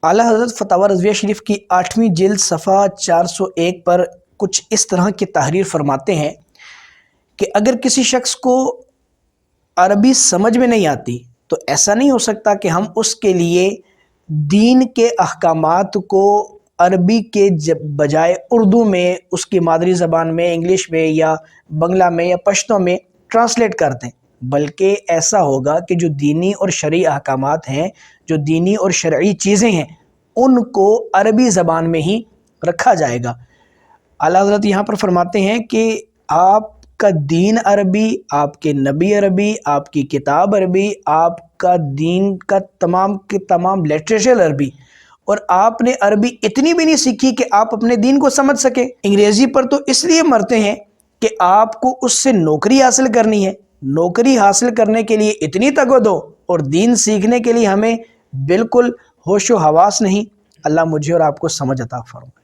اعلیٰ حضرت فتاوی رضویہ شریف کی 8ویں جلد صفحہ 401 پر کچھ اس طرح کی تحریر فرماتے ہیں کہ اگر کسی شخص کو عربی سمجھ میں نہیں آتی تو ایسا نہیں ہو سکتا کہ ہم اس کے لیے دین کے احکامات کو عربی کے بجائے اردو میں، اس کی مادری زبان میں، انگلش میں یا بنگلہ میں یا پشتو میں ٹرانسلیٹ کر دیں، بلکہ ایسا ہوگا کہ جو دینی اور شرعی احکامات ہیں، جو دینی اور شرعی چیزیں ہیں، ان کو عربی زبان میں ہی رکھا جائے گا۔ اعلیٰ حضرت یہاں پر فرماتے ہیں کہ آپ کا دین عربی، آپ کے نبی عربی، آپ کی کتاب عربی، آپ کا دین کا تمام کے تمام لٹریچر عربی، اور آپ نے عربی اتنی بھی نہیں سیکھی کہ آپ اپنے دین کو سمجھ سکیں۔ انگریزی پر تو اس لیے مرتے ہیں کہ آپ کو اس سے نوکری حاصل کرنی ہے، نوکری حاصل کرنے کے لیے اتنی تگ دو، اور دین سیکھنے کے لیے ہمیں بالکل ہوش و حواس نہیں۔ اللہ مجھے اور آپ کو سمجھ عطا فرمائے۔